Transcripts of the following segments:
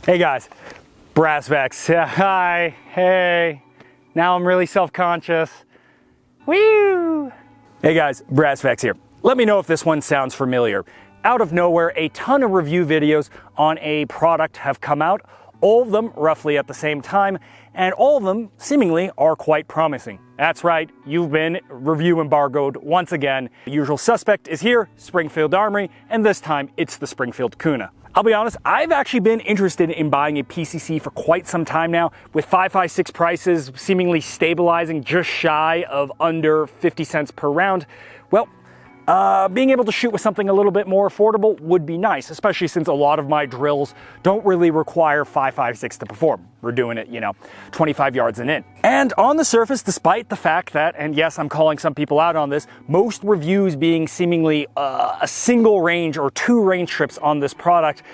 Hey guys, Brassvex. Hi, hey. Now I'm really self-conscious. Woo! Hey guys, Brassvex here. Let me know if this one sounds familiar. Out of nowhere, a ton of review videos on a product have come out, all of them roughly at the same time, and all of them seemingly are quite promising. That's right, you've been review embargoed once again. The usual suspect is here, Springfield Armory, and this time it's the Springfield Kuna. I'll be honest, I've actually been interested in buying a PCC for quite some time now, with 5.56 prices seemingly stabilizing just shy of under 50 cents per round. Well, being able to shoot with something a little bit more affordable would be nice, especially since a lot of my drills don't really require 5.56 to perform. We're doing it, 25 yards and in. And on the surface, despite the fact that, and yes, I'm calling some people out on this, most reviews being seemingly a single range or two range trips on this product,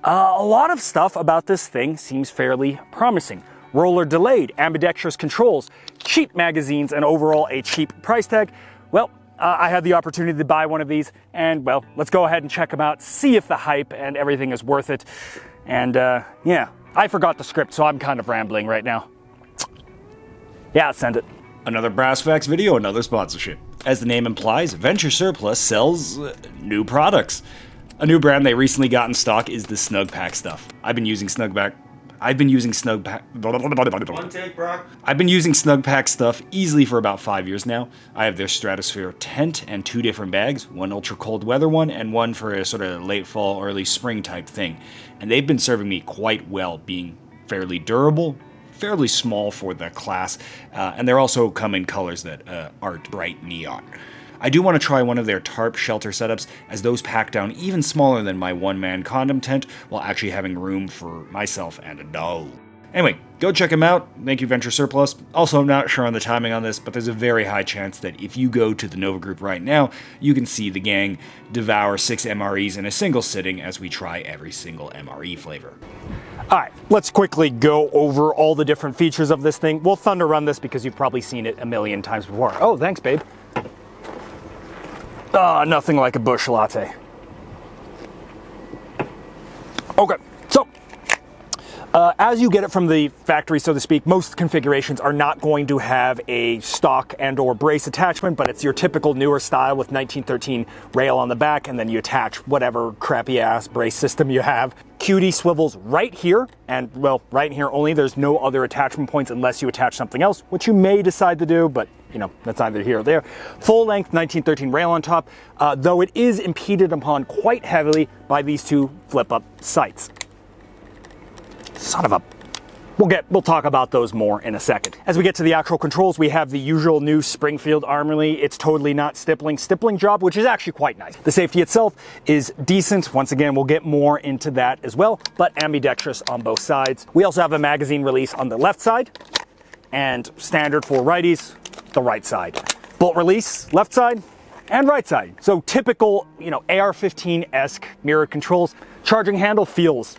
a lot of stuff about this thing seems fairly promising. Roller delayed, ambidextrous controls, cheap magazines, and overall a cheap price tag. Well, I had the opportunity to buy one of these, and well, let's go ahead and check them out, see if the hype and everything is worth it. And yeah, I forgot the script, so I'm kind of rambling right now. Yeah, send it. Another Brassvex video, another sponsorship. As the name implies, Venture Surplus sells new products. A new brand they recently got in stock is the Snug Pack stuff. I've been using Snug Pack stuff easily for about 5 years now. I have their Stratosphere tent and 2 different bags, one ultra cold weather one and one for a sort of late fall, early spring type thing. And they've been serving me quite well, being fairly durable, fairly small for the class, and they're also come in colors that aren't bright neon. I do want to try one of their tarp shelter setups, as those pack down even smaller than my one-man condom tent, while actually having room for myself and a dog. Anyway, go check them out. Thank you, Venture Surplus. Also, I'm not sure on the timing on this, but there's a very high chance that if you go to the Nova Group right now, you can see the gang devour 6 MREs in a single sitting as we try every single MRE flavor. All right, let's quickly go over all the different features of this thing. We'll thunder run this because you've probably seen it a million times before. Oh, thanks, babe. Nothing like a bush latte. Okay, so as you get it from the factory, so to speak, most configurations are not going to have a stock and or brace attachment, but it's your typical newer style with 1913 rail on the back, and then you attach whatever crappy ass brace system you have. QD swivels right here, and well, right here only. There's no other attachment points unless you attach something else, which you may decide to do, but that's either here or there. Full length 1913 rail on top, though it is impeded upon quite heavily by these 2 flip up sights. Son of a... We'll talk about those more in a second. As we get to the actual controls, we have the usual new Springfield Armory. It's totally not stippling job, which is actually quite nice. The safety itself is decent. Once again, we'll get more into that as well, but ambidextrous on both sides. We also have a magazine release on the left side, and standard for righties, the right side. Bolt release, left side and right side. So typical, AR-15-esque mirror controls. Charging handle feels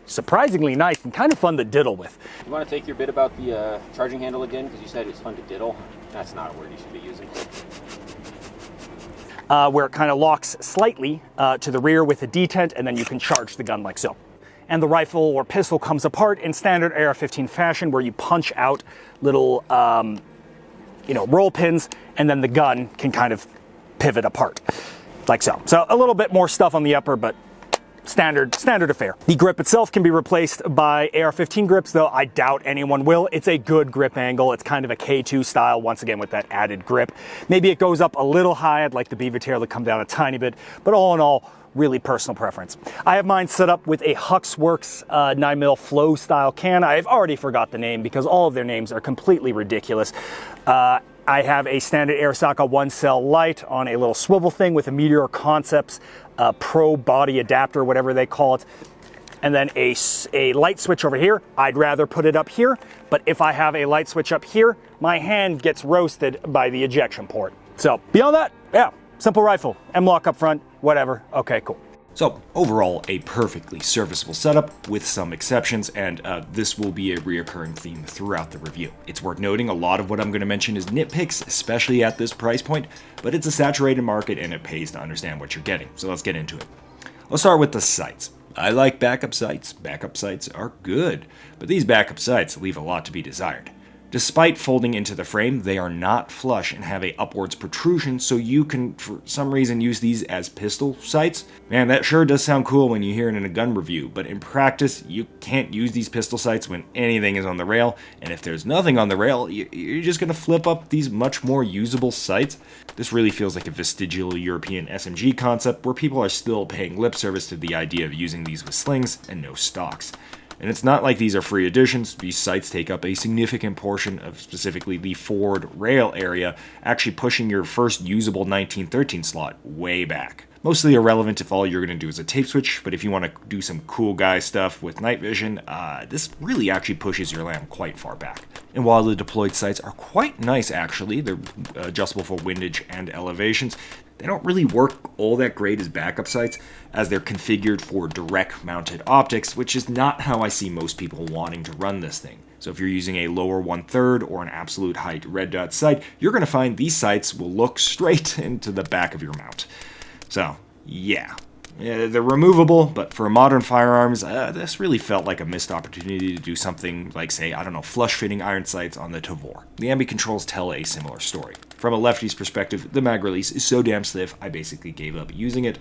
surprisingly nice and kind of fun to diddle with. You want to take your bit about the charging handle again, because you said it's fun to diddle. That's not a word you should be using. Where it kind of locks slightly to the rear with a detent, and then you can charge the gun like so. And the rifle or pistol comes apart in standard AR-15 fashion, where you punch out little roll pins, and then the gun can kind of pivot apart like so. So a little bit more stuff on the upper, but standard affair. The grip itself can be replaced by AR-15 grips, though I doubt anyone will. It's a good grip angle. It's kind of a K2 style, once again with that added grip. Maybe it goes up a little high. I'd like the beaver tail to come down a tiny bit, but all in all, really personal preference. I have mine set up with a Huxworks 9mm flow style can. I've already forgot the name because all of their names are completely ridiculous. I have a standard Arisaka 1-cell light on a little swivel thing with a Meteor Concepts Pro body adapter, whatever they call it. And then a light switch over here. I'd rather put it up here, but if I have a light switch up here, my hand gets roasted by the ejection port. So beyond that, yeah, simple rifle, M-lock up front, whatever. Okay, cool. So overall, a perfectly serviceable setup with some exceptions, and this will be a reoccurring theme throughout the review. It's worth noting a lot of what I'm going to mention is nitpicks, especially at this price point, but it's a saturated market and it pays to understand what you're getting. So let's get into it. Let's start with the sights. I like backup sights. Backup sights are good, but these backup sights leave a lot to be desired. Despite folding into the frame, they are not flush and have a upwards protrusion, so you can, for some reason, use these as pistol sights. Man, that sure does sound cool when you hear it in a gun review, but in practice, you can't use these pistol sights when anything is on the rail, and if there's nothing on the rail, you're just going to flip up these much more usable sights. This really feels like a vestigial European SMG concept where people are still paying lip service to the idea of using these with slings and no stocks. And it's not like these are free additions. These sights take up a significant portion of specifically the forward rail area, actually pushing your first usable 1913 slot way back. Mostly irrelevant if all you're going to do is a tape switch, but if you want to do some cool guy stuff with night vision, this really actually pushes your lamp quite far back. And while the deployed sights are quite nice actually, they're adjustable for windage and elevations, they don't really work all that great as backup sights, as they're configured for direct mounted optics, which is not how I see most people wanting to run this thing. So if you're using a lower 1/3 or an absolute height red dot sight, you're going to find these sights will look straight into the back of your mount. So, yeah, they're removable, but for modern firearms, this really felt like a missed opportunity to do something like, say, I don't know, flush-fitting iron sights on the Tavor. The ambi controls tell a similar story. From a lefty's perspective, the mag release is so damn stiff, I basically gave up using it,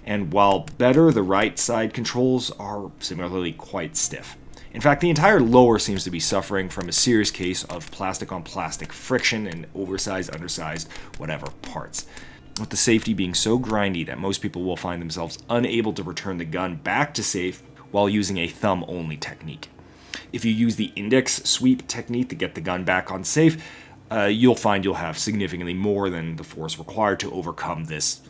and while better, the right side controls are similarly quite stiff. In fact, the entire lower seems to be suffering from a serious case of plastic-on-plastic friction and oversized, undersized, whatever parts, with the safety being so grindy that most people will find themselves unable to return the gun back to safe while using a thumb-only technique. If you use the index sweep technique to get the gun back on safe, you'll find you'll have significantly more than the force required to overcome this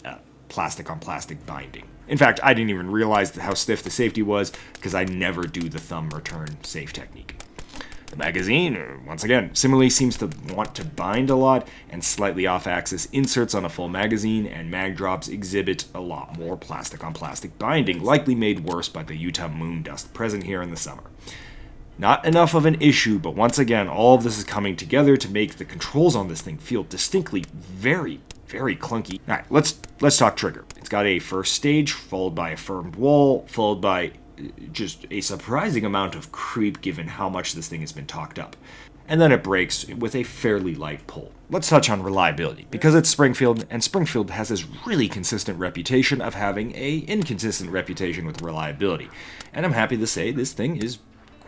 plastic-on-plastic binding. In fact, I didn't even realize how stiff the safety was because I never do the thumb return safe technique. The magazine, once again, similarly seems to want to bind a lot, and slightly off-axis inserts on a full magazine and mag drops exhibit a lot more plastic-on-plastic binding, likely made worse by the Utah moon dust present here in the summer. Not enough of an issue, but once again, all of this is coming together to make the controls on this thing feel distinctly very, very clunky. Alright, let's talk trigger. It's got a first stage, followed by a firmed wall, followed by just a surprising amount of creep given how much this thing has been talked up. And then it breaks with a fairly light pull. Let's touch on reliability, because it's Springfield, and Springfield has this really consistent reputation of having a inconsistent reputation with reliability. And I'm happy to say this thing is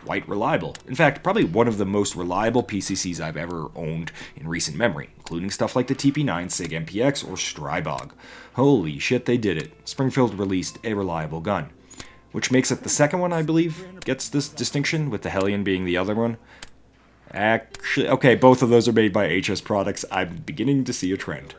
quite reliable. In fact, probably one of the most reliable PCCs I've ever owned in recent memory, including stuff like the TP9, SIG MPX, or Strybog. Holy shit, they did it. Springfield released a reliable gun, which makes it the second one, I believe, gets this distinction, with the Hellion being the other one. Actually, okay, both of those are made by HS Products. I'm beginning to see a trend.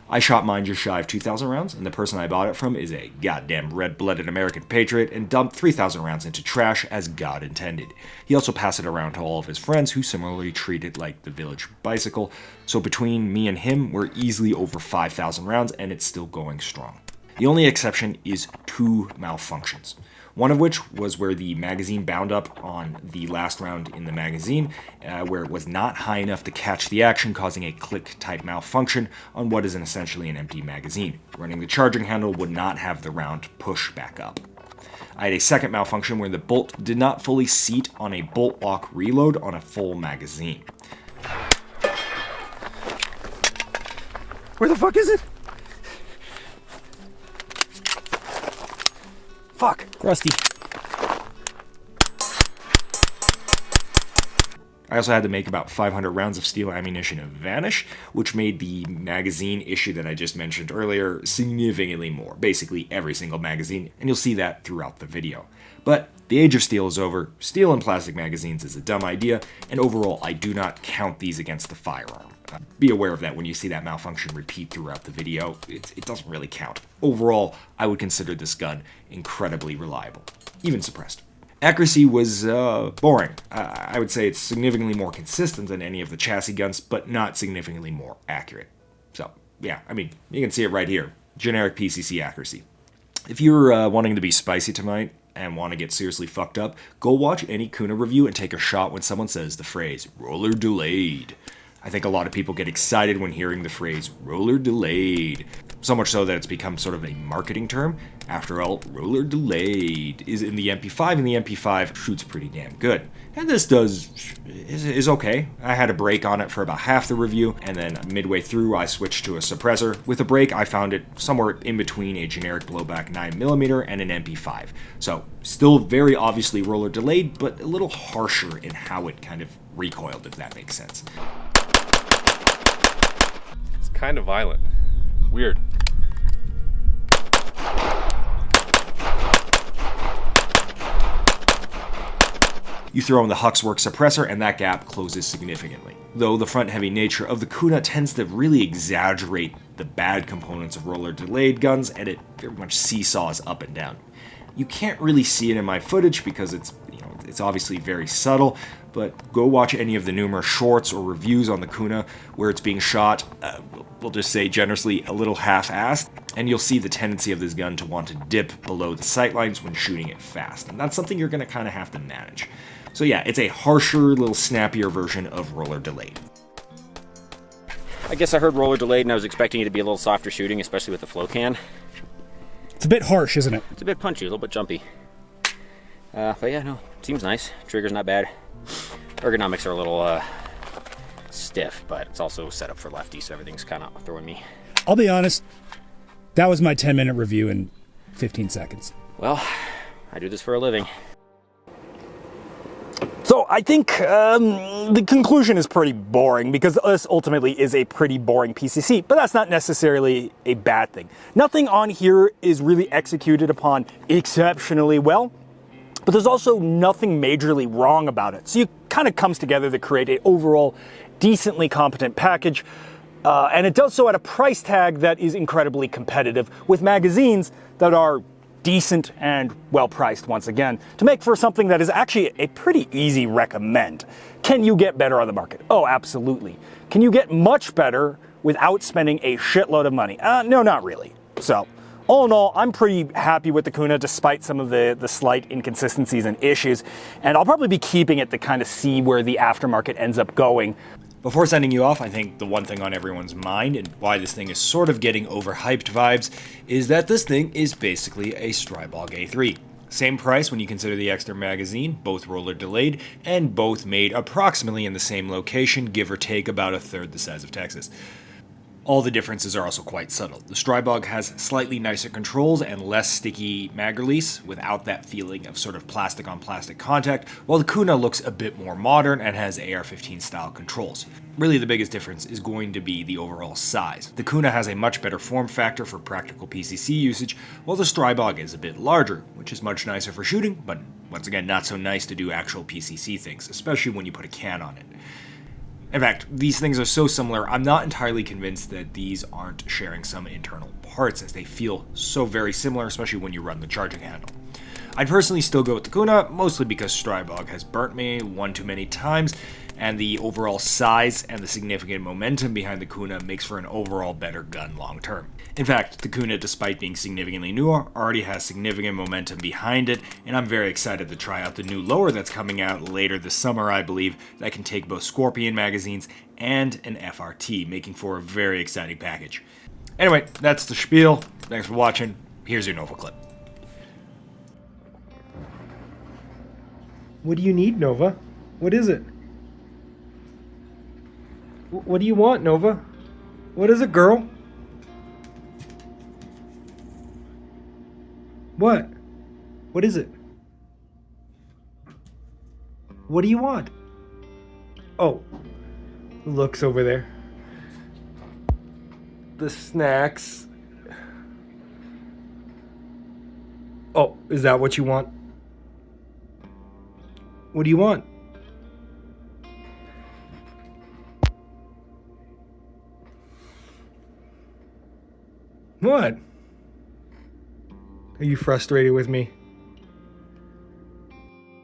I shot mine just shy of 2,000 rounds, and the person I bought it from is a goddamn red-blooded American patriot and dumped 3,000 rounds into trash as God intended. He also passed it around to all of his friends who similarly treat it like the village bicycle, so between me and him, we're easily over 5,000 rounds, and it's still going strong. The only exception is 2 malfunctions. One of which was where the magazine bound up on the last round in the magazine, where it was not high enough to catch the action, causing a click-type malfunction on what is essentially an empty magazine. Running the charging handle would not have the round push back up. I had a second malfunction where the bolt did not fully seat on a bolt lock reload on a full magazine. Where the fuck is it? Fuck. Rusty. I also had to make about 500 rounds of steel ammunition vanish, which made the magazine issue that I just mentioned earlier significantly more. Basically every single magazine, and you'll see that throughout the video. But the age of steel is over. Steel in plastic magazines is a dumb idea, and overall I do not count these against the firearm. Be aware of that when you see that malfunction repeat throughout the video. It doesn't really count. Overall, I would consider this gun incredibly reliable, even suppressed. Accuracy was boring. I would say it's significantly more consistent than any of the chassis guns, but not significantly more accurate. So, yeah, I mean, you can see it right here. Generic PCC accuracy. If you're wanting to be spicy tonight and want to get seriously fucked up, go watch any Kuna review and take a shot when someone says the phrase, roller delayed. I think a lot of people get excited when hearing the phrase roller delayed. So much so that it's become sort of a marketing term. After all, roller delayed is in the MP5, and the MP5 shoots pretty damn good. And this is okay. I had a brake on it for about half the review, and then midway through I switched to a suppressor. With a brake, I found it somewhere in between a generic blowback 9mm and an MP5. So still very obviously roller delayed, but a little harsher in how it kind of recoiled, if that makes sense. It's kind of violent. Weird. You throw in the Huxwork suppressor and that gap closes significantly. Though the front-heavy nature of the Kuna tends to really exaggerate the bad components of roller-delayed guns, and it very much seesaws up and down. You can't really see it in my footage because it's obviously very subtle, but go watch any of the numerous shorts or reviews on the Kuna where it's being shot, we'll just say generously, a little half-assed, and you'll see the tendency of this gun to want to dip below the sightlines when shooting it fast, and that's something you're going to kind of have to manage. So yeah, it's a harsher, little snappier version of roller delayed. I guess I heard roller delayed and I was expecting it to be a little softer shooting, especially with the flow can. It's a bit harsh, isn't it? It's a bit punchy, a little bit jumpy. But yeah, no, seems nice. Trigger's not bad. Ergonomics are a little stiff, but it's also set up for lefty, so everything's kind of throwing me. I'll be honest, that was my 10-minute review in 15 seconds. Well, I do this for a living. So I think the conclusion is pretty boring because this ultimately is a pretty boring PCC, but that's not necessarily a bad thing. Nothing on here is really executed upon exceptionally well, but there's also nothing majorly wrong about it. So it kind of comes together to create an overall decently competent package, and it does so at a price tag that is incredibly competitive with magazines that are decent and well priced once again, to make for something that is actually a pretty easy recommend. Can you get better on the market? Oh, absolutely. Can you get much better without spending a shitload of money? No, not really. So, all in all, I'm pretty happy with the Kuna despite some of the slight inconsistencies and issues, and I'll probably be keeping it to kind of see where the aftermarket ends up going. Before sending you off, I think the one thing on everyone's mind and why this thing is sort of getting overhyped vibes is that this thing is basically a Strybog A3. Same price when you consider the extra magazine, both roller delayed, and both made approximately in the same location, give or take about a third the size of Texas. All the differences are also quite subtle. The Strybog has slightly nicer controls and less sticky mag release without that feeling of sort of plastic on plastic contact, while the Kuna looks a bit more modern and has AR-15 style controls. Really the biggest difference is going to be the overall size. The Kuna has a much better form factor for practical PCC usage, while the Strybog is a bit larger, which is much nicer for shooting, but once again not so nice to do actual PCC things, especially when you put a can on it. In fact, these things are so similar, I'm not entirely convinced that these aren't sharing some internal parts, as they feel so very similar, especially when you run the charging handle. I'd personally still go with the Kuna, mostly because Strybog has burnt me one too many times, and the overall size and the significant momentum behind the Kuna makes for an overall better gun long term. In fact, the Kuna, despite being significantly newer, already has significant momentum behind it, and I'm very excited to try out the new lower that's coming out later this summer, I believe, that can take both Scorpion magazines and an FRT, making for a very exciting package. Anyway, that's the spiel. Thanks for watching. Here's your Nova clip. What do you need, Nova? What is it? What do you want, Nova? What is it, girl? What? What is it? What do you want? Oh, looks over there. The snacks. Oh, is that what you want? What do you want? What? Are you frustrated with me?